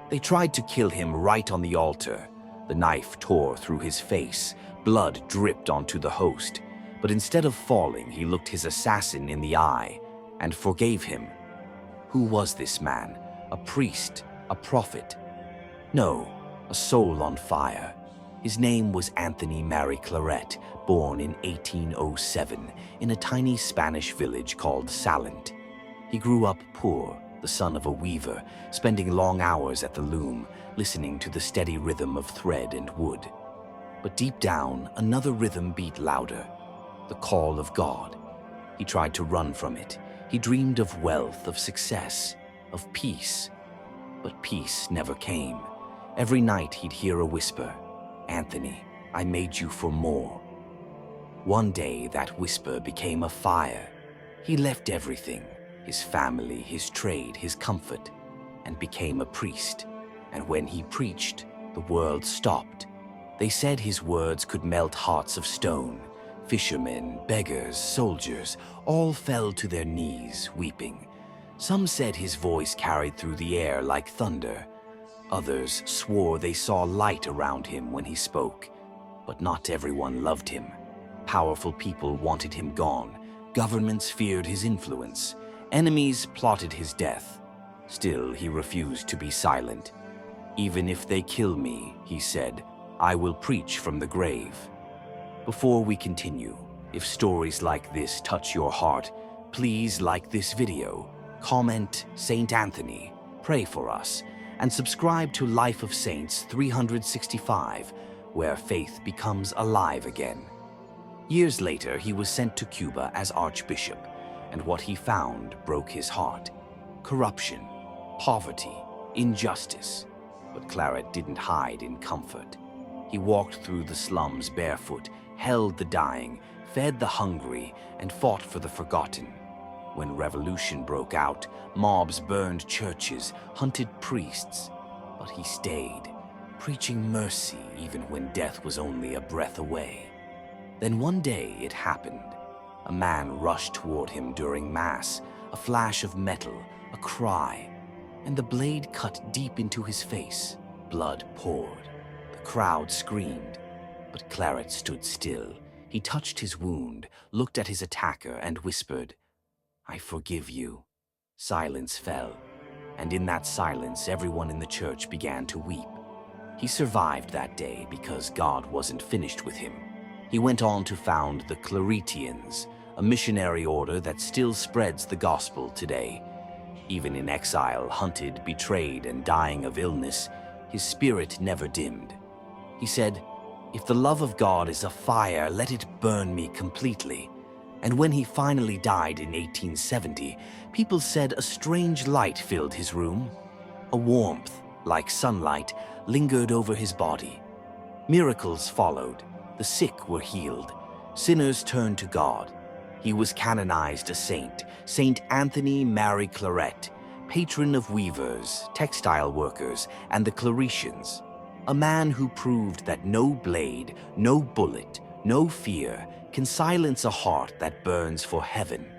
They tried to kill him right on the altar. The knife tore through his face, blood dripped onto the host. But instead of falling, he looked his assassin in the eye and forgave him. Who was this man? A priest? A prophet? No, a soul on fire. His name was Anthony Mary Claret, born in 1807 in a tiny Spanish village called Saint. He grew up poor, the son of a weaver, spending long hours at the loom, listening to the steady rhythm of thread and wood. But deep down, another rhythm beat louder, the call of God. He tried to run from it. He dreamed of wealth, of success, of peace. But peace never came. Every night he'd hear a whisper, "Anthony, I made you for more." One day that whisper became a fire. He left everything, his family, his trade, his comfort, and became a priest. And when he preached, the world stopped. They said his words could melt hearts of stone. Fishermen, beggars, soldiers, all fell to their knees, weeping. Some said his voice carried through the air like thunder. Others swore they saw light around him when he spoke. But not everyone loved him. Powerful people wanted him gone. Governments feared his influence. Enemies plotted his death. Still, he refused to be silent. "Even if they kill me," he said, "I will preach from the grave." Before we continue, if stories like this touch your heart, please like this video, comment Saint Anthony, pray for us, and subscribe to Life of Saints 365, where faith becomes alive again. Years later, he was sent to Cuba as Archbishop, and what he found broke his heart. Corruption, poverty, injustice. But Claret didn't hide in comfort. He walked through the slums barefoot, held the dying, fed the hungry, and fought for the forgotten. When revolution broke out, mobs burned churches, hunted priests. But he stayed, preaching mercy even when death was only a breath away. Then one day it happened. A man rushed toward him during Mass, a flash of metal, a cry, and the blade cut deep into his face. Blood poured. The crowd screamed, but Claret stood still. He touched his wound, looked at his attacker, and whispered, "I forgive you." Silence fell, and in that silence, everyone in the church began to weep. He survived that day because God wasn't finished with him. He went on to found the Claretians, a missionary order that still spreads the gospel today. Even in exile, hunted, betrayed, and dying of illness, his spirit never dimmed. He said, "If the love of God is a fire, let it burn me completely." And when he finally died in 1870, people said a strange light filled his room. A warmth, like sunlight, lingered over his body. Miracles followed. The sick were healed. Sinners turned to God. He was canonized a saint, Saint Anthony Mary Claret, patron of weavers, textile workers, and the Claretians. A man who proved that no blade, no bullet, no fear can silence a heart that burns for heaven.